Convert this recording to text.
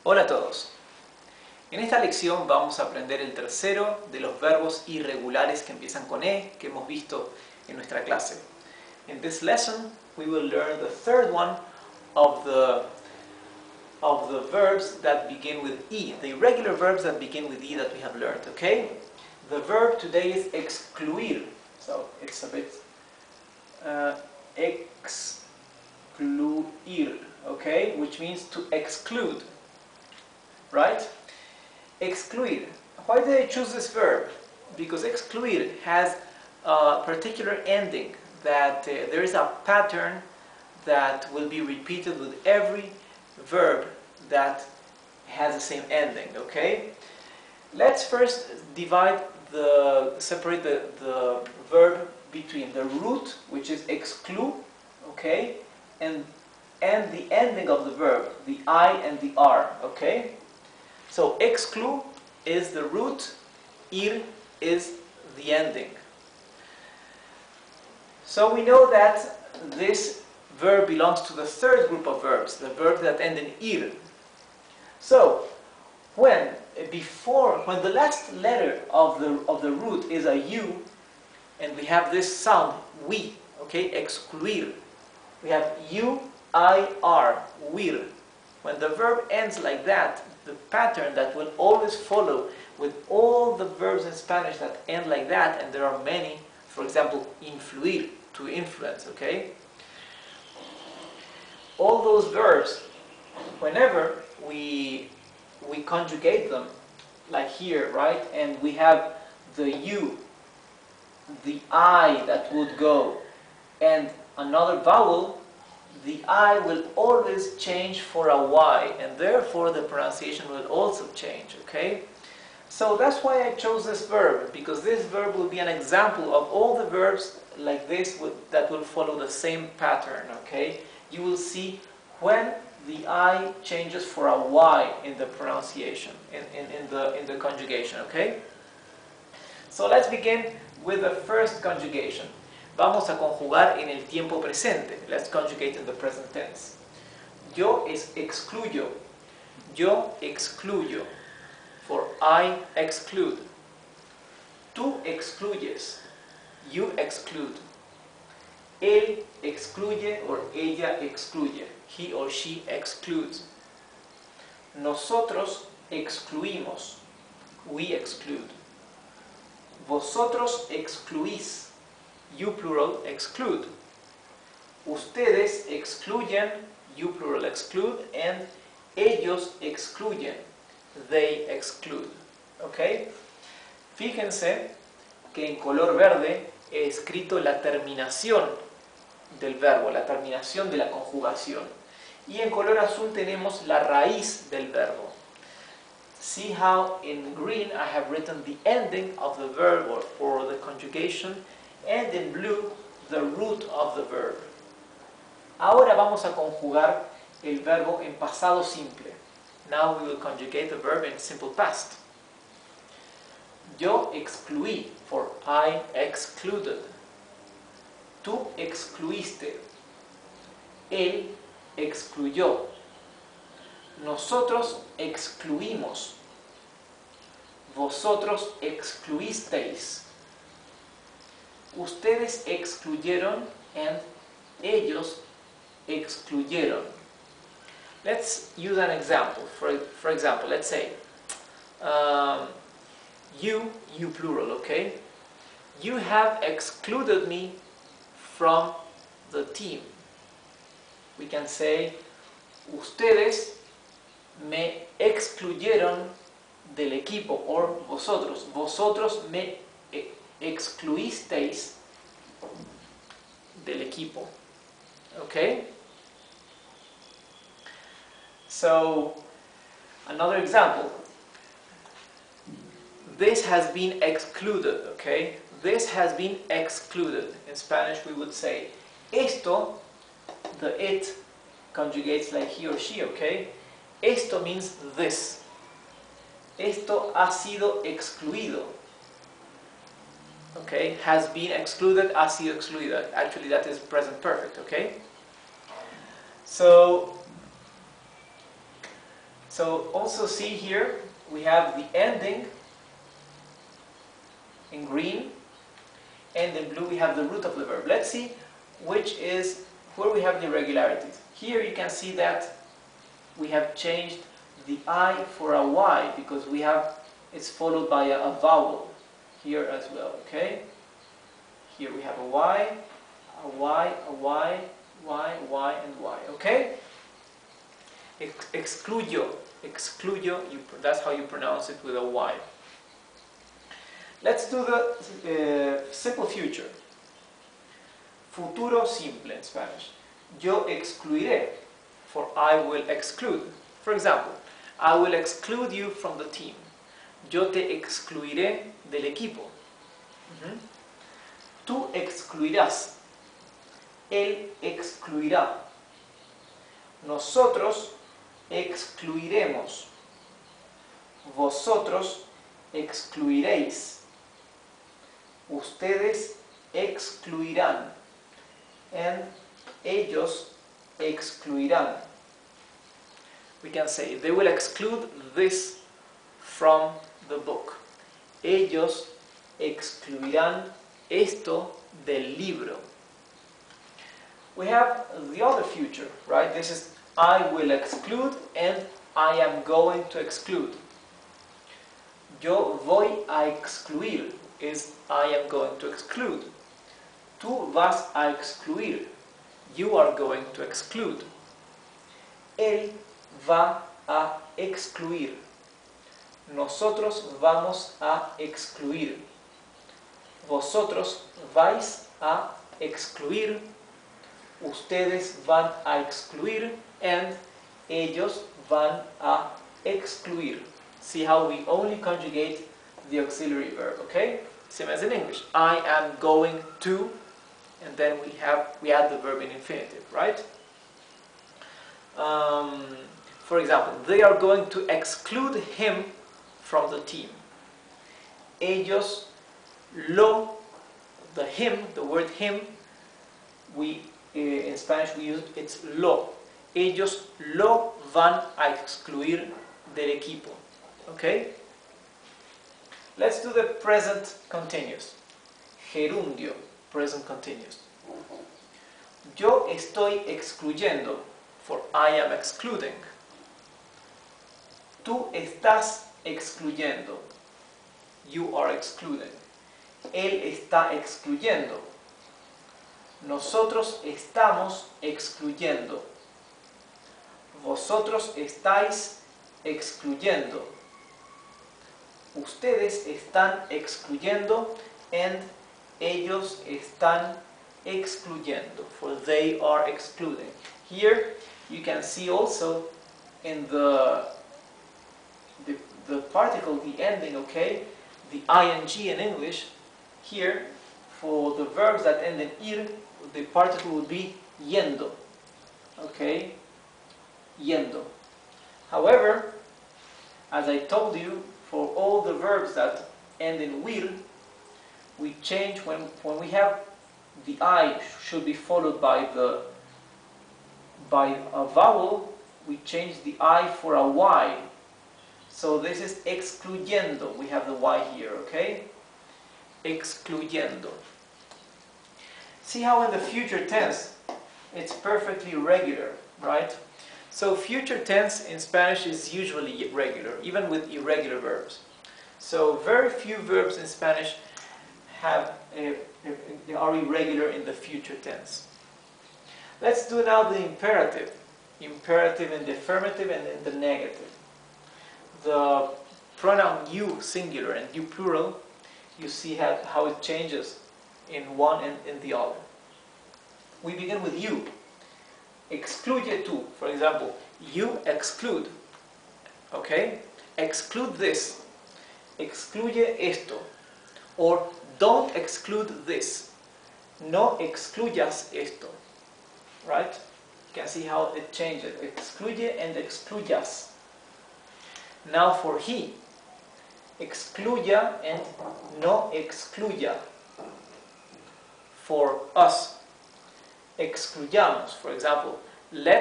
Hola a todos. En esta lección vamos a aprender el tercero de los verbos irregulares que empiezan con E, que hemos visto en nuestra clase. In this lesson, we will learn the third one of the verbs that begin with E, the irregular verbs that begin with E that we have learned, okay? The verb today is excluir, so it's a bit excluir, okay? Which means to exclude, right? Excluir. Why did I choose this verb? Because excluir has a particular ending that there is a pattern that will be repeated with every verb that has the same ending, okay? Let's first separate the verb between the root, which is exclude, okay, and the ending of the verb, the I and the R, okay? So exclude is the root, ir is the ending. So we know that this verb belongs to the third group of verbs, the verbs that end in ir. So when the last letter of the root is a U, and we have this sound we, okay, excluir. We have U-I-R, wir. When the verb ends like that, the pattern that will always follow with all the verbs in Spanish that end like that, and there are many, for example, influir, to influence, okay? All those verbs, whenever we conjugate them, like here, right, and we have the U, the I that would go, and another vowel, the I will always change for a Y, and therefore the pronunciation will also change, okay? So that's why I chose this verb, because this verb will be an example of all the verbs like this that will follow the same pattern, okay? You will see when the I changes for a Y in the pronunciation, in the conjugation, okay? So let's begin with the first conjugation. Vamos a conjugar en el tiempo presente. Let's conjugate in the present tense. Yo excluyo. Yo excluyo. For I exclude. Tú excluyes. You exclude. Él excluye or ella excluye. He or she excludes. Nosotros excluimos. We exclude. Vosotros excluís. You plural exclude. Ustedes excluyen, you plural exclude, and ellos excluyen, they exclude. ¿Ok? Fíjense que en color verde he escrito la terminación del verbo, la terminación de la conjugación. Y en color azul tenemos la raíz del verbo. See how in green I have written the ending of the verb or the conjugation, and in blue, the root of the verb. Ahora vamos a conjugar el verbo en pasado simple. Now we will conjugate the verb in simple past. Yo excluí, for I excluded. Tú excluiste. Él excluyó. Nosotros excluimos. Vosotros excluisteis. Ustedes excluyeron and ellos excluyeron. Let's use an example. For example, let's say you plural, okay? You have excluded me from the team. We can say ustedes me excluyeron del equipo, or vosotros me excluisteis del equipo. Okay? So, another example. This has been excluded, okay? This has been excluded. In Spanish we would say esto, the it conjugates like he or she, okay? Esto means this. Esto ha sido excluido. Okay, has been excluded, ha sido excluida. Actually, that is present perfect, okay? So So also see here, we have the ending in green, and in blue we have the root of the verb. Let's see which is where we have the irregularities. Here you can see that we have changed the I for a Y because we have it's followed by a vowel here as well. Okay. Here we have a Y, a Y, a Y, Y, Y, and Y. Okay. Excluyo, excluyo. That's how you pronounce it with a Y. Let's do the simple future. Futuro simple in Spanish. Yo excluiré, for I will exclude. For example, I will exclude you from the team. Yo te excluiré del equipo. Tú excluirás. Él excluirá. Nosotros excluiremos. Vosotros excluiréis. Ustedes excluirán. And ellos excluirán. We can say they will exclude this from the book. Ellos excluirán esto del libro. We have the other future, right? This is I will exclude and I am going to exclude. Yo voy a excluir is I am going to exclude. Tú vas a excluir. You are going to exclude. Él va a excluir. Nosotros vamos a excluir. Vosotros vais a excluir. Ustedes van a excluir. And ellos van a excluir. See how we only conjugate the auxiliary verb, okay? Same as in English. I am going to, and then we add the verb in infinitive, right? For example, they are going to exclude him from the team. Ellos lo, the him, the word him, in Spanish we use it's lo. Ellos lo van a excluir del equipo. Okay? Let's do the present continuous. Gerundio, present continuous. Yo estoy excluyendo, for I am excluding. Tú estás excluyendo. You are excluding. Él está excluyendo. Nosotros estamos excluyendo. Vosotros estáis excluyendo. Ustedes están excluyendo and ellos están excluyendo, for they are excluding. Here you can see also in the particle, the ending, okay, the ing in English. Here for the verbs that end in ir, the particle would be yendo, okay, yendo. However, as I told you, for all the verbs that end in will, we change when we have the I should be followed by a vowel, we change the I for a Y. So this is excluyendo. We have the Y here, okay? Excluyendo. See how in the future tense it's perfectly regular, right? So future tense in Spanish is usually regular, even with irregular verbs. So very few verbs in Spanish are irregular in the future tense. Let's do now the imperative. Imperative in the affirmative and in the negative. The pronoun you singular and you plural, you see how it changes in one and in the other. We begin with you. Excluye tú, for example, you exclude, okay? Exclude this, excluye esto, or don't exclude this, no excluyas esto, right? You can see how it changes, excluye and excluyas. Now for he, excluya and no excluya. For us, excluyamos, for example, let